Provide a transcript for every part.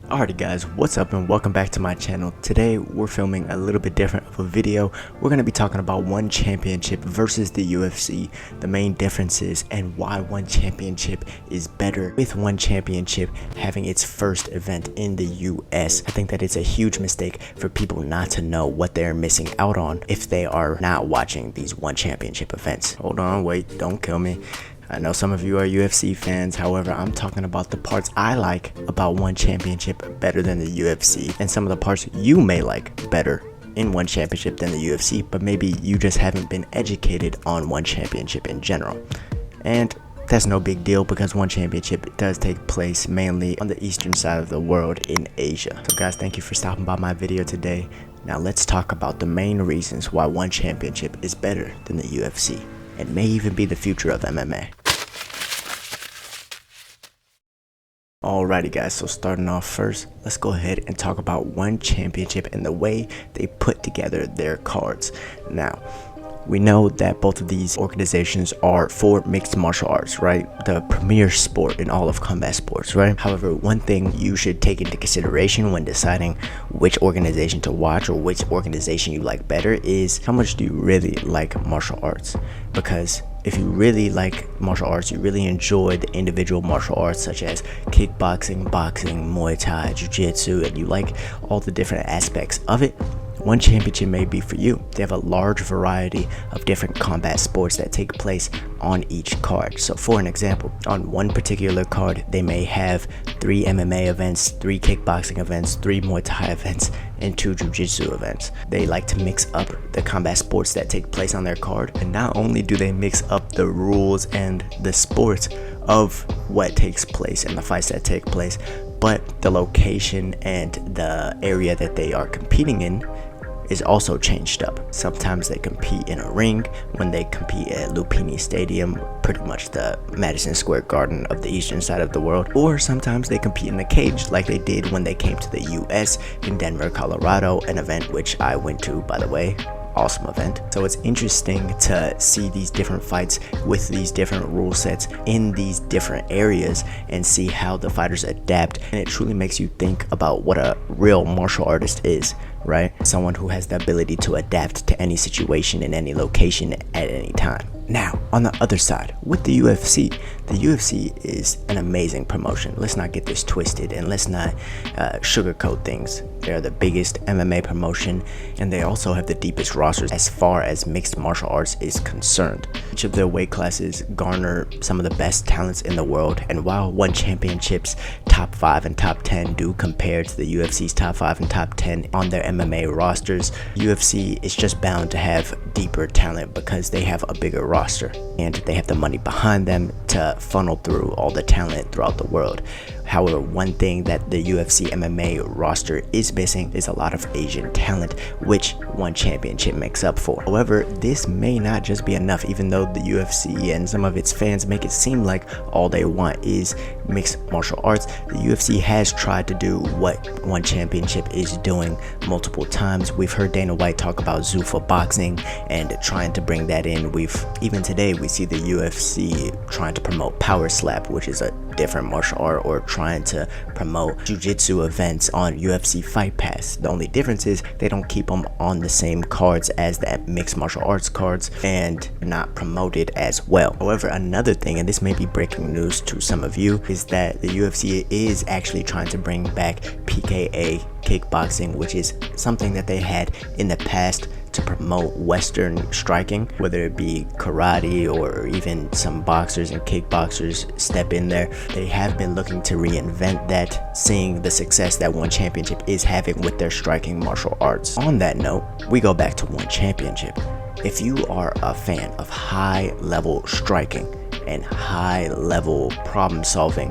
Alrighty guys, what's up and welcome back to my channel. Today we're filming a little bit different of a video. We're going to be talking about one championship versus the UFC, the main differences, and why one championship is better with one championship having its first event in the US. I think that it's a huge mistake for people not to know what they're missing out on if they are not watching these one championship events. Hold on, wait, don't kill me. I know some of you are UFC fans, however, I'm talking about the parts I like about one championship better than the UFC, and some of the parts you may like better in one championship than the UFC, but maybe you just haven't been educated on one championship in general. And that's no big deal because one championship does take place mainly on the eastern side of the world in Asia. So guys, thank you for stopping by my video today. Now let's talk about the main reasons why one championship is better than the UFC. It may even be the future of MMA. Alrighty guys, so starting off first, let's go ahead and talk about one championship and the way they put together their cards. Now, we know that both of these organizations are for mixed martial arts, right? The premier sport in all of combat sports, right? However, one thing you should take into consideration when deciding which organization to watch or which organization you like better is how much do you really like martial arts? Because if you really like martial arts, you really enjoy the individual martial arts such as kickboxing, boxing, Muay Thai, Jiu-Jitsu, and you like all the different aspects of it, one championship may be for you. They have a large variety of different combat sports that take place on each card. So for an example, on one particular card, they may have 3 MMA events, 3 kickboxing events, 3 Muay Thai events, and 2 Jiu-Jitsu events. They like to mix up the combat sports that take place on their card. And not only do they mix up the rules and the sports of what takes place and the fights that take place, but the location and the area that they are competing in is also changed up. Sometimes they compete in a ring when they compete at Lupini Stadium, pretty much the Madison Square Garden of the eastern side of the world, or sometimes they compete in the cage like they did when they came to the US in Denver, Colorado, an event which I went to, by the way. Awesome event. So it's interesting to see these different fights with these different rule sets in these different areas and see how the fighters adapt, and it truly makes you think about what a real martial artist is, right? Someone who has the ability to adapt to any situation in any location at any time. Now, on the other side, with the UFC is an amazing promotion. Let's not get this twisted and let's not sugarcoat things. They're the biggest MMA promotion, and they also have the deepest rosters as far as mixed martial arts is concerned. Each of their weight classes garner some of the best talents in the world, and while one championship's top 5 and top 10 do compare to the UFC's top 5 and top 10 on their MMA rosters, UFC is just bound to have deeper talent because they have a bigger roster and they have the money behind them to funnel through all the talent throughout the world. However, one thing that the UFC MMA roster is missing is a lot of Asian talent, which one championship makes up for. However, this may not just be enough, even though the UFC and some of its fans make it seem like all they want is mixed martial arts. The UFC has tried to do what one championship is doing multiple times. We've heard Dana White talk about Zuffa boxing and trying to bring that in. Even today we see the UFC trying to promote power slap, which is a different martial art, or trying to promote jiu-jitsu events on UFC Fight Pass. The only difference is they don't keep them on the same cards as the mixed martial arts cards and not promoted as well. However, another thing, and this may be breaking news to some of you, is that the UFC is actually trying to bring back PKA kickboxing, which is something that they had in the past to promote Western striking, whether it be karate or even some boxers and kickboxers step in there. They have been looking to reinvent that, seeing the success that one championship is having with their striking martial arts. On that note, we go back to one championship. If you are a fan of high level striking and high level problem solving,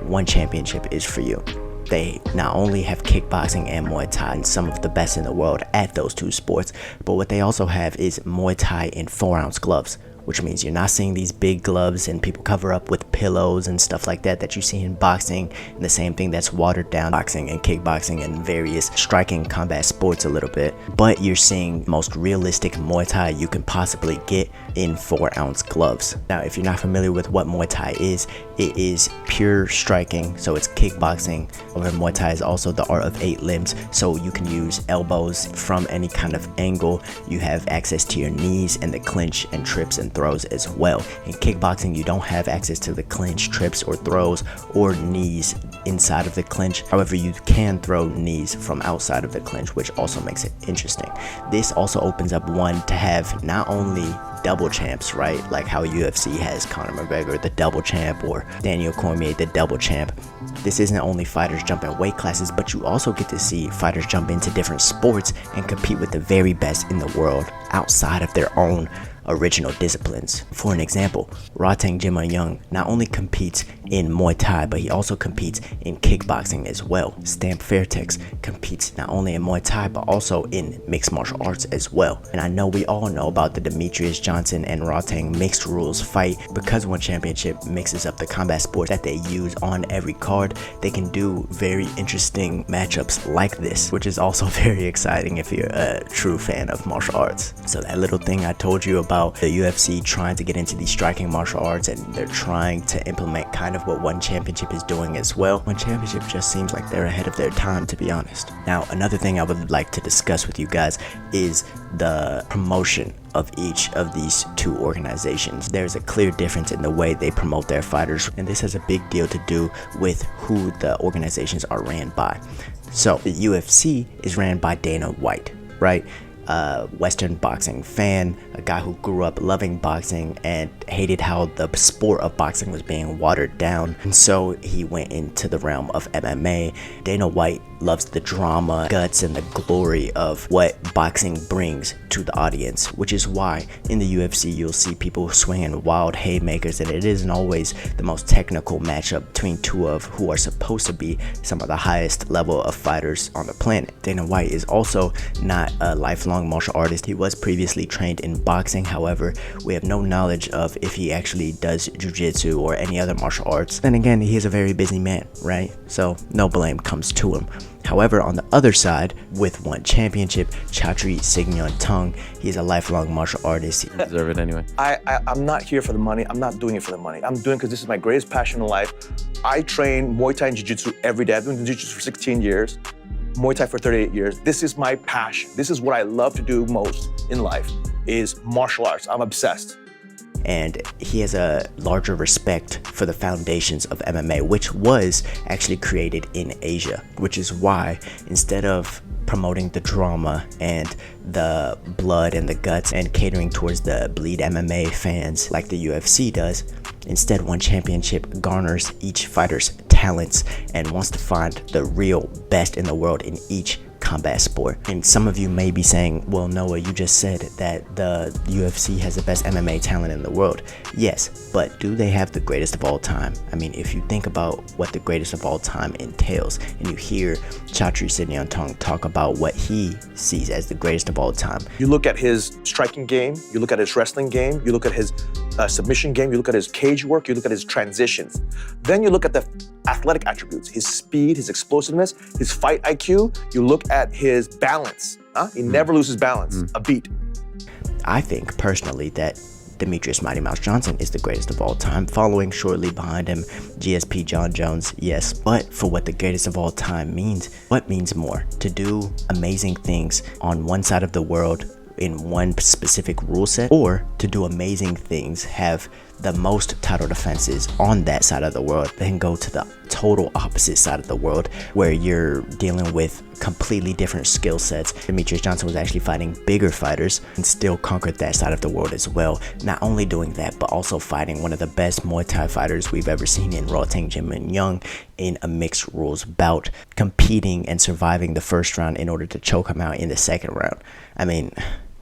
one championship is for you. They not only have kickboxing and Muay Thai, and some of the best in the world at those two sports, but what they also have is Muay Thai in 4-ounce gloves, which means you're not seeing these big gloves and people cover up with pillows and stuff like that that you see in boxing, and the same thing that's watered down boxing and kickboxing and various striking combat sports a little bit. But you're seeing most realistic Muay Thai you can possibly get in 4-ounce gloves. Now, if you're not familiar with what Muay Thai is, it is pure striking, so it's kickboxing. However, Muay Thai is also the art of 8 limbs, so you can use elbows from any kind of angle. You have access to your knees and the clinch and trips and throws as well. In kickboxing, you don't have access to the clinch, trips, or throws, or knees inside of the clinch. However, you can throw knees from outside of the clinch, which also makes it interesting. This also opens up one to have not only double champs, right? Like how UFC has Conor McGregor, the double champ, or Daniel Cormier, the double champ. This isn't only fighters jumping weight classes, but you also get to see fighters jump into different sports and compete with the very best in the world outside of their own original disciplines. For an example, Roteng Jimma not only competes in Muay Thai, but he also competes in kickboxing as well. Stamp Fairtex competes not only in Muay Thai, but also in mixed martial arts as well. And I know we all know about the Demetrius Johnson and Roteng mixed rules fight. Because One Championship mixes up the combat sports that they use on every card, they can do very interesting matchups like this, which is also very exciting if you're a true fan of martial arts. So that little thing I told you about the UFC trying to get into these striking martial arts, and they're trying to implement kind of what One Championship is doing as well. One Championship just seems like they're ahead of their time, to be honest. Now, another thing I would like to discuss with you guys is the promotion of each of these two organizations. There's a clear difference in the way they promote their fighters, and this has a big deal to do with who the organizations are ran by. So the UFC is ran by Dana White, right? Western boxing fan, a guy who grew up loving boxing and hated how the sport of boxing was being watered down, and so he went into the realm of MMA. Dana White loves the drama, guts, and the glory of what boxing brings to the audience, which is why in the UFC you'll see people swinging wild haymakers, and it isn't always the most technical matchup between two of who are supposed to be some of the highest level of fighters on the planet. Dana White is also not a lifelong martial artist. He was previously trained in boxing. However, we have no knowledge of if he actually does jiu-jitsu or any other martial arts. Then again, he is a very busy man, right? So no blame comes to him. However, on the other side, with One Championship, Chatri Signyon-Tung, he's a lifelong martial artist. You deserve it anyway. I'm not here for the money. I'm not doing it for the money. I'm doing it because this is my greatest passion in life. I train Muay Thai and Jiu-Jitsu every day. I've been doing Jiu-Jitsu for 16 years, Muay Thai for 38 years. This is my passion. This is what I love to do most in life, is martial arts. I'm obsessed. And he has a larger respect for the foundations of MMA, which was actually created in Asia, which is why instead of promoting the drama and the blood and the guts and catering towards the bleed MMA fans like the UFC does, instead One Championship garners each fighter's talents and wants to find the real best in the world in each combat sport. And some of you may be saying, well, Noah, you just said that the UFC has the best MMA talent in the world. Yes, but do they have the greatest of all time? I mean, if you think about what the greatest of all time entails, and you hear Chatri Signyon-Tung talk about what he sees as the greatest of all time. You look at his striking game, you look at his wrestling game, you look at his submission game, you look at his cage work, you look at his transitions. Then you look at the athletic attributes, his speed, his explosiveness, his fight IQ. You look at his balance. He never loses balance, a beat. I think personally that Demetrius Mighty Mouse Johnson is the greatest of all time, following shortly behind him GSP John Jones, yes. But for what the greatest of all time means, what means more? To do amazing things on one side of the world in one specific rule set, or to do amazing things, have the most title defenses on that side of the world, then go to the total opposite side of the world where you're dealing with completely different skill sets. Demetrius Johnson was actually fighting bigger fighters and still conquered that side of the world as well. Not only doing that, but also fighting one of the best Muay Thai fighters we've ever seen in Roteng Jimma in a mixed rules bout, competing and surviving the first round in order to choke him out in the second round. I mean,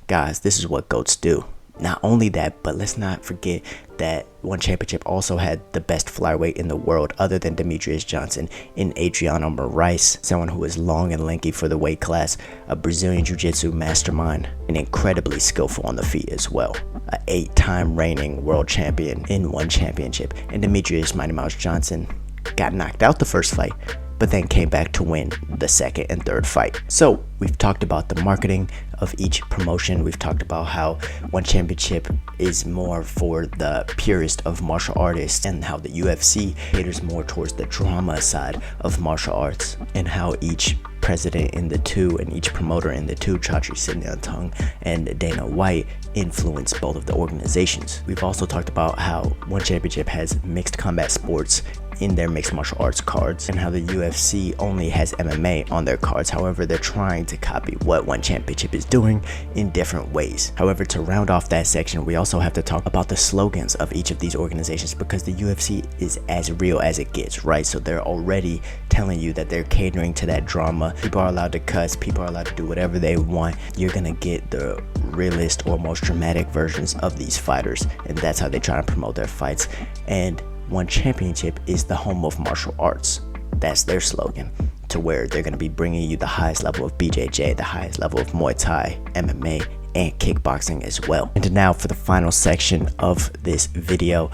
guys, this is what GOATs do. Not only that, but let's not forget that one championship also had the best flyweight in the world other than Demetrius Johnson in Adriano Moraes, someone who is long and lanky for the weight class, a Brazilian jiu-jitsu mastermind, and incredibly skillful on the feet as well. An 8-time reigning world champion in one championship. And Demetrius Mighty Mouse Johnson got knocked out the first fight, but then came back to win the second and third fight. So we've talked about the marketing of each promotion. We've talked about how one championship is more for the purist of martial artists, and how the UFC caters more towards the drama side of martial arts, and how each president in the two and each promoter in the two, Chatri Sityodtong and Dana White, influence both of the organizations. We've also talked about how one championship has mixed combat sports in their mixed martial arts cards, and how the UFC only has MMA on their cards. However, they're trying to copy what one championship is doing in different ways. However, to round off that section, we also have to talk about the slogans of each of these organizations, because the UFC is as real as it gets, right? So they're already telling you that they're catering to that drama. People are allowed to cuss, people are allowed to do whatever they want. You're gonna get the realist or most dramatic versions of these fighters, and that's how they try to promote their fights. And one championship is the home of martial arts. That's their slogan, to where they're going to be bringing you the highest level of BJJ, the highest level of Muay Thai, MMA, and kickboxing as well. And now for the final section of this video.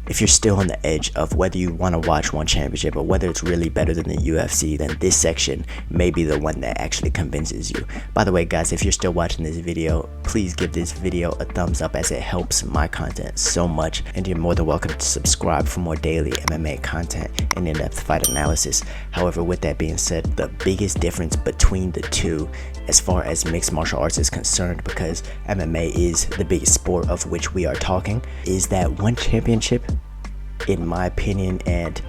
If you're still on the edge of whether you want to watch one championship or whether it's really better than the UFC, then this section may be the one that actually convinces you. By the way, guys, if you're still watching this video, please give this video a thumbs up, as it helps my content so much. And you're more than welcome to subscribe for more daily MMA content and in-depth fight analysis. However, with that being said, the biggest difference between the two as far as mixed martial arts is concerned, because MMA is the biggest sport of which we are talking, is that one championship, in my opinion, and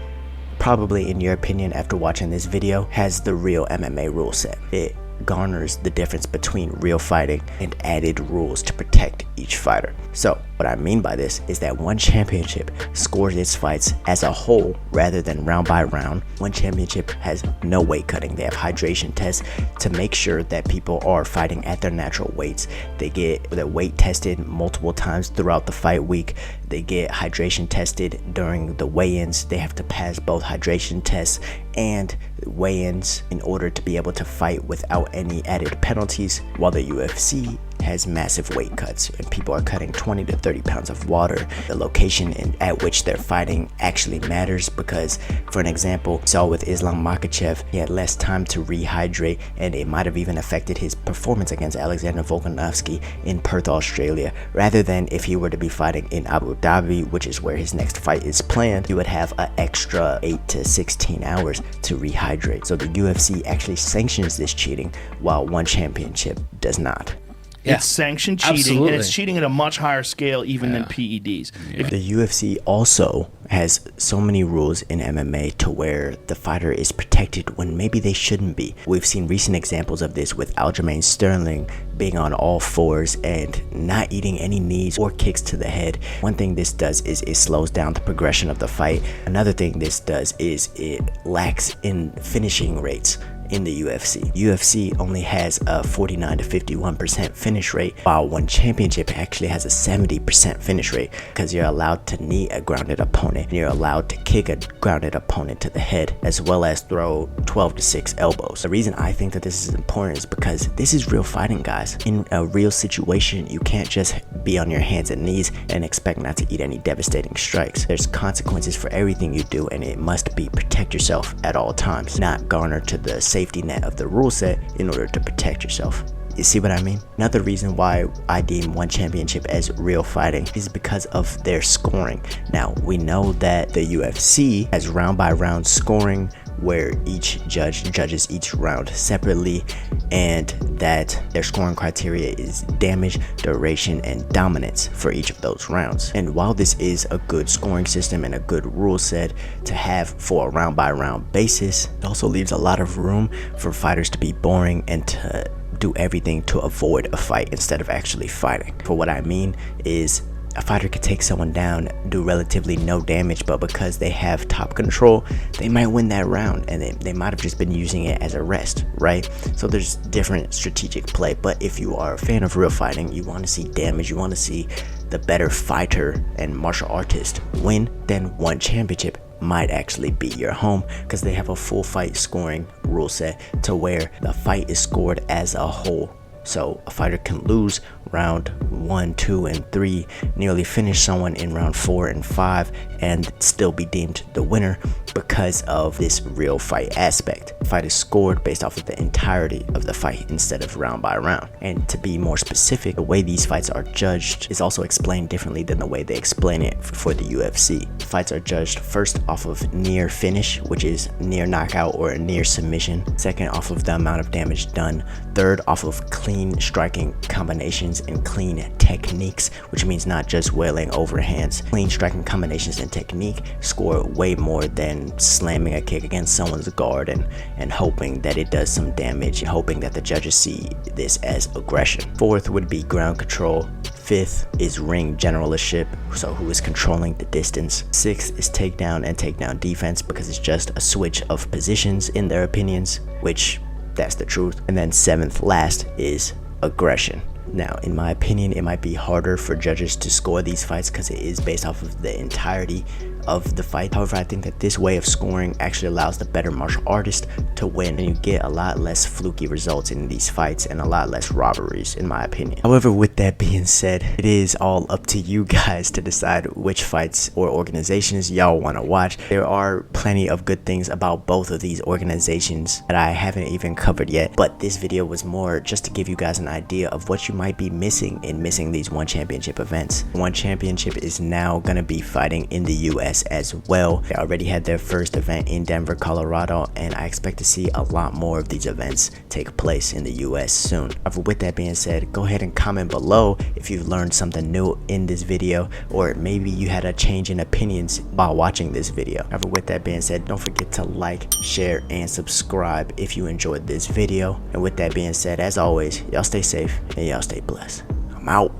probably in your opinion after watching this video, has the real MMA rule set. It garners the difference between real fighting and added rules to protect each fighter. So what I mean by this is that one championship scores its fights as a whole rather than round by round. One championship has no weight cutting. They have hydration tests to make sure that people are fighting at their natural weights. They get their weight tested multiple times throughout the fight week. They get hydration tested during the weigh-ins. They have to pass both hydration tests and weigh-ins in order to be able to fight without any added penalties, while the UFC has massive weight cuts, and people are cutting 20 to 30 pounds of water. The location at which they're fighting actually matters, because, for an example, saw with Islam Makhachev, he had less time to rehydrate, and it might have even affected his performance against Alexander Volkanovski in Perth, Australia. Rather than if he were to be fighting in Abu Dhabi, which is where his next fight is planned, he would have an extra 8 to 16 hours to rehydrate. So the UFC actually sanctions this cheating, while one championship does not. Yeah, it's sanctioned cheating, absolutely. and it's cheating at a much higher scale even than PEDs. Yeah. The UFC also has so many rules in MMA to where the fighter is protected when maybe they shouldn't be. We've seen recent examples of this with Aljamain Sterling being on all fours and not eating any knees or kicks to the head. One thing this does is it slows down the progression of the fight. Another thing this does is it lacks in finishing rates. In the UFC only has a 49 to 51% finish rate, while one championship actually has a 70% finish rate, because you're allowed to knee a grounded opponent, and you're allowed to kick a grounded opponent to the head, as well as throw 12 to 6 elbows. The reason I think that this is important is because this is real fighting, guys. In a real situation, you can't just be on your hands and knees and expect not to eat any devastating strikes. There's consequences for everything you do, and it must be protect yourself at all times, not garner to the safety net of the rule set in order to protect yourself. You see what I mean? Another reason why I deem one championship as real fighting is because of their scoring. Now, we know that the UFC has round by round scoring, where each judge judges each round separately, and that their scoring criteria is damage, duration, and dominance for each of those rounds. And while this is a good scoring system and a good rule set to have for a round by round basis, it also leaves a lot of room for fighters to be boring and to do everything to avoid a fight instead of actually fighting. For what I mean is, a fighter could take someone down, do relatively no damage, but because they have top control, they might win that round, and they might have just been using it as a rest, right? So there's different strategic play. But if you are a fan of real fighting, you want to see damage, you want to see the better fighter and martial artist win, then one championship might actually be your home, because they have a full fight scoring rule set to where the fight is scored as a whole. So a fighter can lose round 1, 2, and 3, nearly finish someone in round 4 and 5, and still be deemed the winner because of this real fight aspect. The fight is scored based off of the entirety of the fight instead of round by round. And to be more specific, the way these fights are judged is also explained differently than the way they explain it for the UFC. Fights are judged first off of near finish, which is near knockout or a near submission. Second, off of the amount of damage done. Third, off of clean striking combinations and clean techniques, which means not just wailing overhands. Clean striking combinations and technique score way more than slamming a kick against someone's guard and hoping that it does some damage, and hoping that the judges see this as aggression. Fourth would be ground control. Fifth is ring generalship, so who is controlling the distance. Sixth is takedown and takedown defense, because it's just a switch of positions in their opinions, which that's the truth. And then seventh last is aggression. Now, in my opinion, it might be harder for judges to score these fights because it is based off of the entirety of the fight. However, I think that this way of scoring actually allows the better martial artist to win, and you get a lot less fluky results in these fights and a lot less robberies, in my opinion. However, with that being said, it is all up to you guys to decide which fights or organizations y'all want to watch. There are plenty of good things about both of these organizations that I haven't even covered yet, but this video was more just to give you guys an idea of what you might be missing in missing these one championship events. One championship is now going to be fighting in the US as well. They already had their first event in Denver, Colorado, and I expect to see a lot more of these events take place in the US soon. However, with that being said, go ahead and comment below if you've learned something new in this video, or maybe you had a change in opinions while watching this video. However, with that being said, don't forget to like, share, and subscribe if you enjoyed this video. And with that being said, as always, y'all stay safe and y'all stay blessed. I'm out.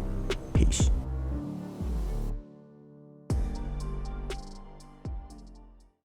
Peace.